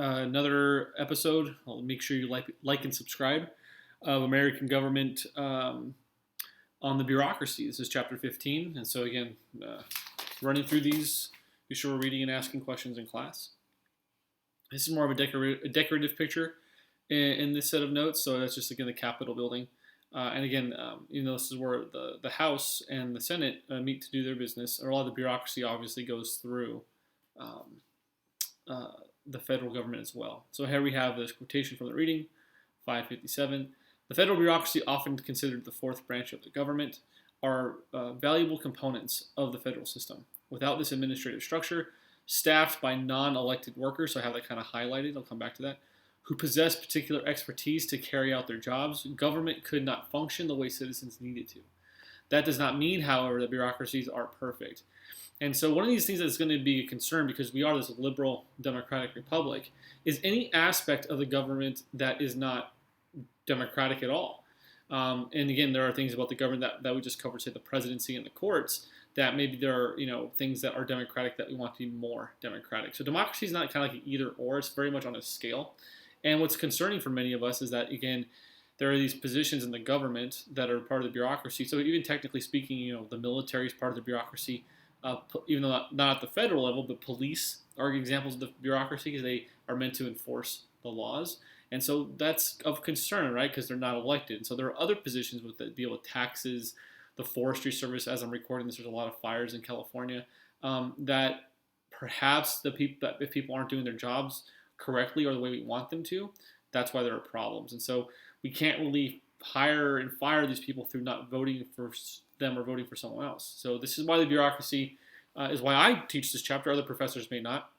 Another episode. I'll make sure you like and subscribe of American Government on the Bureaucracy. This is chapter 15. And so, again, running through these, be sure we're reading and asking questions in class. This is more of a decorative picture in this set of notes. So that's just, again, the Capitol building. And again, this is where the House and the Senate meet to do their business. Or a lot of the bureaucracy obviously goes through the federal government as well. So here we have this quotation from the reading, 557. The federal bureaucracy, often considered the fourth branch of the government, are valuable components of the federal system. Without this administrative structure, staffed by non-elected workers, so I have that kind of highlighted, I'll come back to that, who possess particular expertise to carry out their jobs, government could not function the way citizens needed to. That does not mean, however, that bureaucracies are perfect. And so one of these things that's going to be a concern, because we are this liberal democratic republic, is any aspect of the government that is not democratic at all. And again, there are things about the government that we just covered, say the presidency and the courts, that maybe there are things that are democratic that we want to be more democratic. So democracy is not kind of like an either or, it's very much on a scale. And what's concerning for many of us is that, again, there are these positions in the government that are part of the bureaucracy. So even technically speaking, the military is part of the bureaucracy, even though not at the federal level, but police are examples of the bureaucracy because they are meant to enforce the laws. And so that's of concern, right, because they're not elected. And so there are other positions that deal with taxes, the Forestry Service. As I'm recording this, there's a lot of fires in California, that perhaps if people aren't doing their jobs correctly or the way we want them to, that's why there are problems. And so we can't really hire and fire these people through not voting for them or voting for someone else. So this is why the bureaucracy is why I teach this chapter. Other professors may not.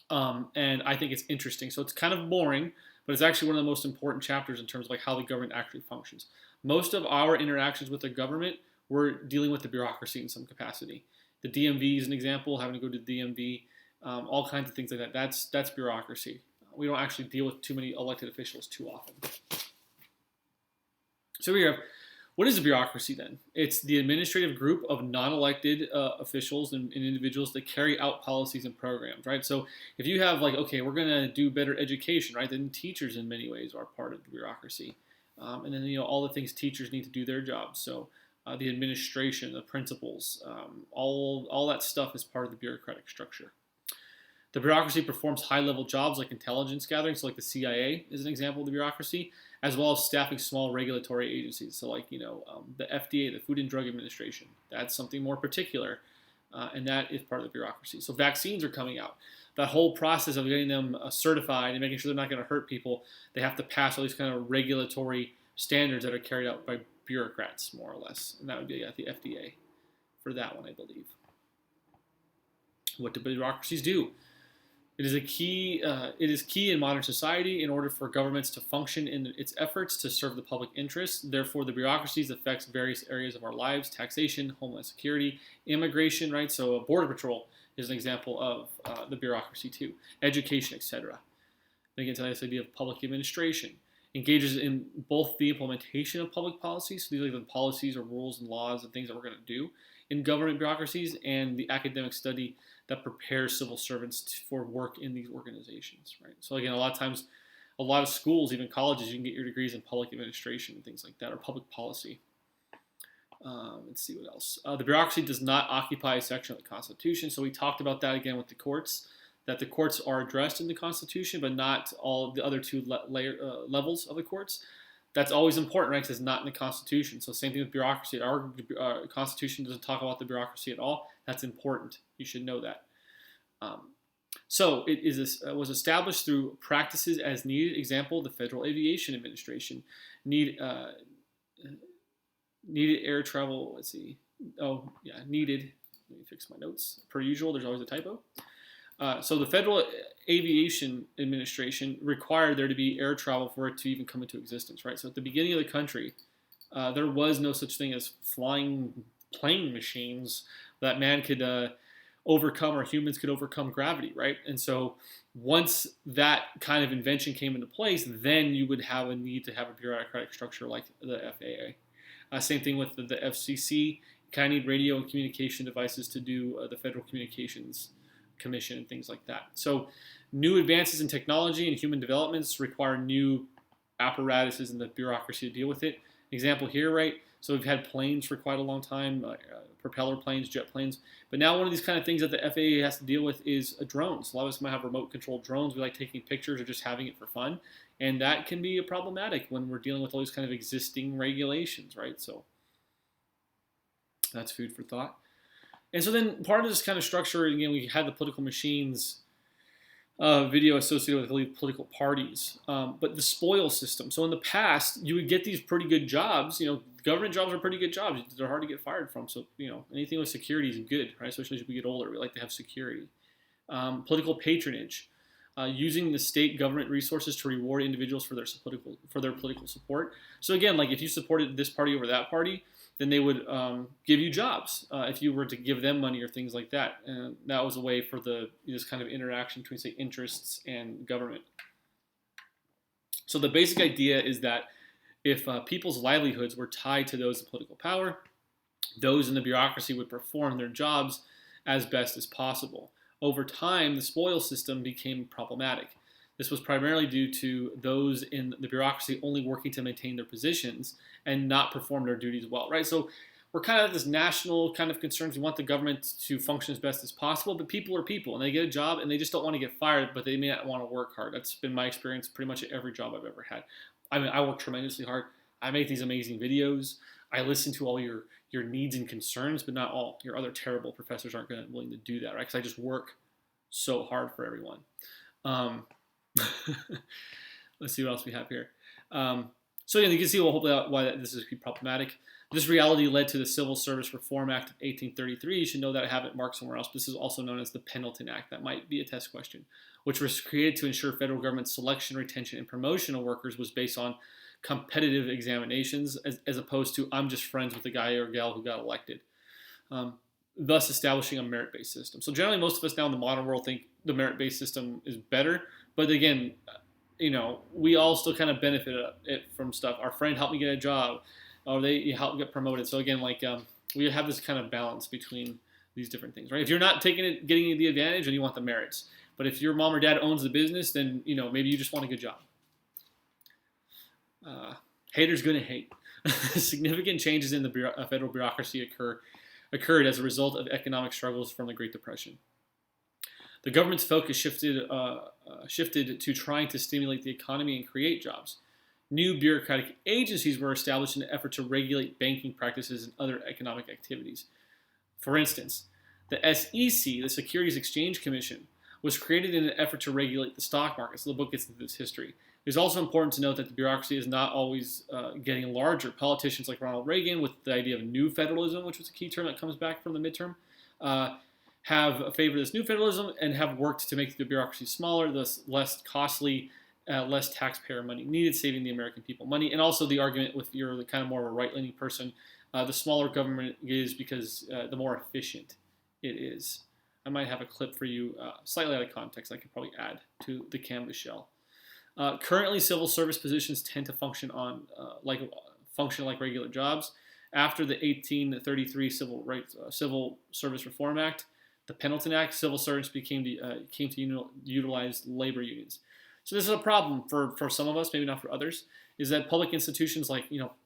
And I think it's interesting. So it's kind of boring, but it's actually one of the most important chapters in terms of like how the government actually functions. Most of our interactions with the government, we're dealing with the bureaucracy in some capacity. The DMV is an example, having to go to the DMV, all kinds of things like that. That's bureaucracy. We don't actually deal with too many elected officials too often. So we have, what is a bureaucracy then? It's the administrative group of non-elected officials and individuals that carry out policies and programs, right? So if you have we're going to do better education, right? Then teachers in many ways are part of the bureaucracy. And then, all the things teachers need to do their jobs. So the administration, the principals, all that stuff is part of the bureaucratic structure. The bureaucracy performs high-level jobs like intelligence gathering, so like the CIA is an example of the bureaucracy, as well as staffing small regulatory agencies, so the FDA, the Food and Drug Administration. That's something more particular, and that is part of the bureaucracy. So vaccines are coming out. That whole process of getting them certified and making sure they're not going to hurt people, they have to pass all these kind of regulatory standards that are carried out by bureaucrats, more or less, and that would be at the FDA for that one, I believe. What do bureaucracies do? It is key in modern society in order for governments to function in its efforts to serve the public interest. Therefore, the bureaucracies affects various areas of our lives: taxation, homeland security, immigration, right? So Border Patrol is an example of the bureaucracy too, education, etc. Then get to this idea of public administration. Engages in both the implementation of public policies, so these are the policies or rules and laws and things that we're going to do in government bureaucracies, and the academic study that prepares civil servants for work in these organizations, right? So again, a lot of times, a lot of schools, even colleges, you can get your degrees in public administration and things like that, or public policy. Let's see what else. The bureaucracy does not occupy a section of the Constitution. So we talked about that again with the courts, that the courts are addressed in the Constitution, but not all the other two levels of the courts. That's always important, right? Because it's not in the Constitution. So same thing with bureaucracy. Our Constitution doesn't talk about the bureaucracy at all. That's important. You should know that. So it was established through practices as needed. Example, the Federal Aviation Administration needed air travel. Let's see. Oh, yeah, needed. Let me fix my notes. Per usual, there's always a typo. So the Federal Aviation Administration required there to be air travel for it to even come into existence, right? So at the beginning of the country, there was no such thing as flying plane machines that man could overcome, or humans could overcome gravity, right? And so once that kind of invention came into place, then you would have a need to have a bureaucratic structure like the FAA. Same thing with the FCC. You kind of need radio and communication devices to do the federal communications commission and things like that. So new advances in technology and human developments require new apparatuses and the bureaucracy to deal with it. Example here, right? So we've had planes for quite a long time, propeller planes, jet planes. But now one of these kind of things that the FAA has to deal with is drones. A lot of us might have remote controlled drones. We like taking pictures or just having it for fun. And that can be problematic when we're dealing with all these kind of existing regulations, right? So that's food for thought. And so then part of this kind of structure, again, we had the political machines video associated with political parties, but the spoil system. So in the past, you would get these pretty good jobs. Government jobs are pretty good jobs. They're hard to get fired from. So anything with security is good, right? Especially as we get older, we like to have security. Political patronage, using the state government resources to reward individuals for their political support. So again, like if you supported this party over that party, then they would give you jobs if you were to give them money or things like that. And that was a way for this kind of interaction between, say, interests and government. So the basic idea is that if people's livelihoods were tied to those in political power, those in the bureaucracy would perform their jobs as best as possible. Over time, the spoil system became problematic. This was primarily due to those in the bureaucracy only working to maintain their positions and not perform their duties well, right? So we're kind of this national kind of concerns. We want the government to function as best as possible, but people are people, and they get a job, and they just don't want to get fired, but they may not want to work hard. That's been my experience pretty much at every job I've ever had. I mean, I work tremendously hard. I make these amazing videos. I listen to all your needs and concerns, but not all. Your other terrible professors aren't willing to do that, right? Because I just work so hard for everyone. Let's see what else we have here. So again, you can see hopefully why this is problematic. This reality led to the Civil Service Reform Act of 1833. You should know that I have it marked somewhere else. This is also known as the Pendleton Act. That might be a test question, which was created to ensure federal government selection, retention, and promotion of workers was based on competitive examinations as opposed to I'm just friends with the guy or gal who got elected. Thus establishing a merit-based system. So generally most of us now in the modern world think the merit-based system is better. But again, we all still kind of benefit from stuff. Our friend helped me get a job, or they helped me get promoted. So again, we have this kind of balance between these different things, right? If you're not getting the advantage, then you want the merits. But if your mom or dad owns the business, then maybe you just want a good job. Haters gonna hate. Significant changes in the federal bureaucracy occurred as a result of economic struggles from the Great Depression. The government's focus shifted to trying to stimulate the economy and create jobs. New bureaucratic agencies were established in an effort to regulate banking practices and other economic activities. For instance, the SEC, the Securities Exchange Commission, was created in an effort to regulate the stock market. So the book gets into this history. It's also important to note that the bureaucracy is not always getting larger. Politicians like Ronald Reagan, with the idea of new federalism, which was a key term that comes back from the midterm, have favored this new federalism and have worked to make the bureaucracy smaller, thus less costly, less taxpayer money needed, saving the American people money. And also the argument, if you're the kind of more of a right-leaning person, the smaller government is because the more efficient it is. I might have a clip for you, slightly out of context, I could probably add to the Canvas shell. Currently, civil service positions tend to function like regular jobs. After the 1833 Civil Service Reform Act, the Pendleton Act, civil servants came to utilize labor unions. So this is a problem for some of us, maybe not for others, is that public institutions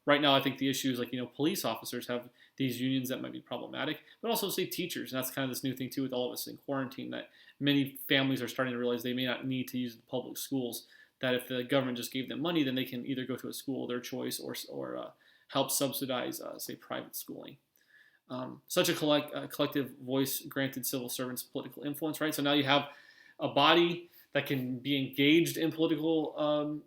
right now I think the issue is police officers have these unions that might be problematic, but also say teachers, and that's kind of this new thing too with all of us in quarantine, that many families are starting to realize they may not need to use the public schools, that if the government just gave them money, then they can either go to a school of their choice or help subsidize, say, private schooling. Such a collective voice granted civil servants political influence, right? So now you have a body that can be engaged in political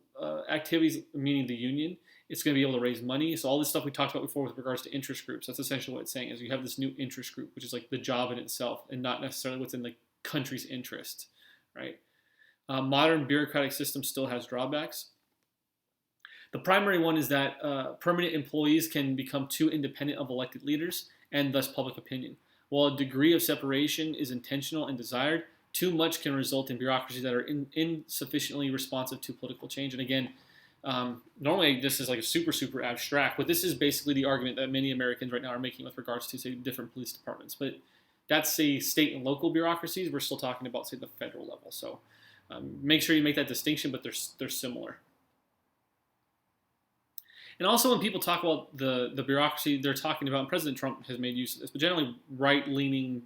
activities, meaning the union. It's going to be able to raise money. So all this stuff we talked about before with regards to interest groups, that's essentially what it's saying, is you have this new interest group, which is like the job in itself and not necessarily what's in the country's interest, right? Modern bureaucratic system still has drawbacks. The primary one is that permanent employees can become too independent of elected leaders and thus public opinion. While a degree of separation is intentional and desired, too much can result in bureaucracies that are insufficiently responsive to political change. And again, normally this is like a super abstract, but this is basically the argument that many Americans right now are making with regards to, say, different police departments. But That's a state and local bureaucracies. We're still talking about, say, the federal level. So make sure you make that distinction, but they're similar. And also, when people talk about the bureaucracy, they're talking about, and President Trump has made use of this, but generally right-leaning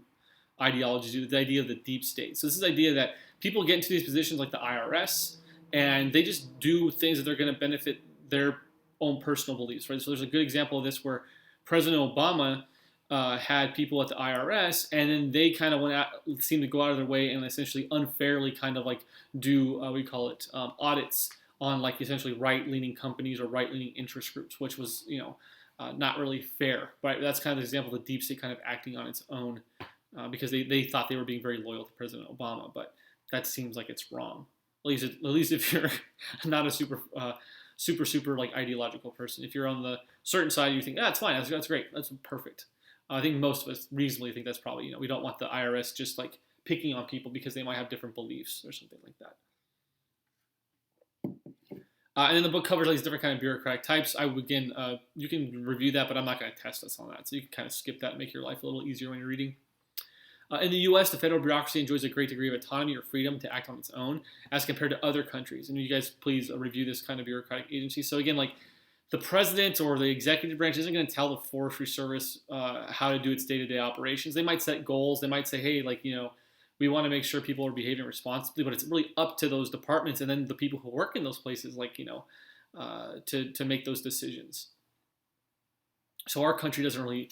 ideologies, the idea of the deep state. So this is the idea that people get into these positions like the IRS, and they just do things that they're going to benefit their own personal beliefs, right? So there's a good example of this where President Obama had people at the IRS, and then they kind of seemed to go out of their way and essentially unfairly kind of like do, we call it audits on like essentially right-leaning companies or right-leaning interest groups, which was, not really fair. Right? That's kind of the example of the deep state kind of acting on its own because they thought they were being very loyal to President Obama, but that seems like it's wrong. At least if you're not a super like ideological person. If you're on the certain side, you think, it's fine, that's great, that's perfect. I think most of us reasonably think that's probably, we don't want the IRS just like picking on people because they might have different beliefs or something like that. And then the book covers all these different kind of bureaucratic types. You can review that, but I'm not going to test us on that. So you can kind of skip that and make your life a little easier when you're reading. In the U.S., the federal bureaucracy enjoys a great degree of autonomy or freedom to act on its own as compared to other countries. And you guys please review this kind of bureaucratic agency. So again, like the president or the executive branch isn't going to tell the Forestry Service how to do its day-to-day operations. They might set goals. They might say, hey, we want to make sure people are behaving responsibly, but it's really up to those departments and then the people who work in those places, to make those decisions. So our country doesn't really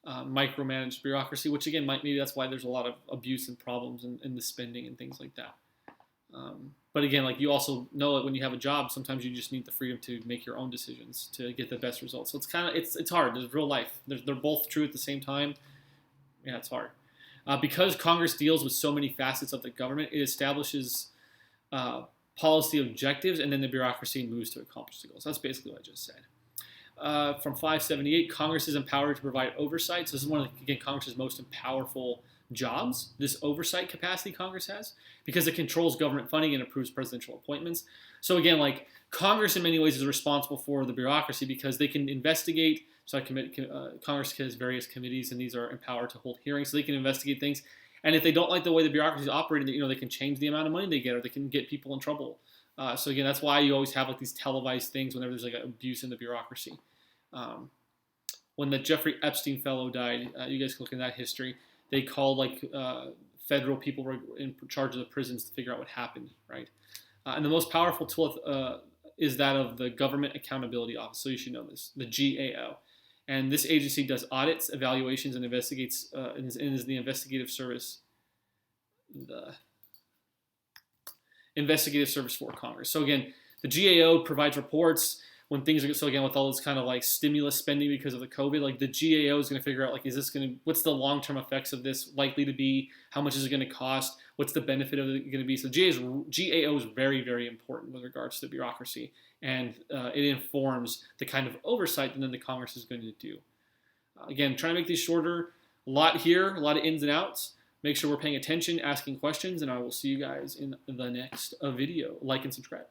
micromanage bureaucracy, which again, maybe that's why there's a lot of abuse and problems in the spending and things like that. But again, you also know that when you have a job, sometimes you just need the freedom to make your own decisions to get the best results. So it's hard. There's real life. They're both true at the same time. Yeah, it's hard. Because Congress deals with so many facets of the government, it establishes policy objectives, and then the bureaucracy moves to accomplish the goals. That's basically what I just said. From 578, Congress is empowered to provide oversight. So this is one of, Congress's most powerful jobs, this oversight capacity Congress has, because it controls government funding and approves presidential appointments. So again, Congress in many ways is responsible for the bureaucracy because they can investigate. So Congress has various committees, and these are empowered to hold hearings, so they can investigate things. And if they don't like the way the bureaucracy is operating, they can change the amount of money they get, or they can get people in trouble. So again, that's why you always have these televised things whenever there's abuse in the bureaucracy. When the Jeffrey Epstein fellow died, you guys can look in that history. They called federal people were in charge of the prisons to figure out what happened, right? And the most powerful tool is that of the Government Accountability Office. So you should know this, the GAO. And this agency does audits, evaluations, and investigates, and is the investigative service, for Congress. So again, the GAO provides reports when things are, so again, with all this kind of stimulus spending because of the COVID, the GAO is going to figure out, what's the long-term effects of this likely to be? How much is it going to cost? What's the benefit of it going to be? So GAO is very, very important with regards to the bureaucracy, and it informs the kind of oversight that then the Congress is going to do. Again, trying to make these shorter. A lot here, a lot of ins and outs. Make sure we're paying attention, asking questions, and I will see you guys in the next video. Like and subscribe.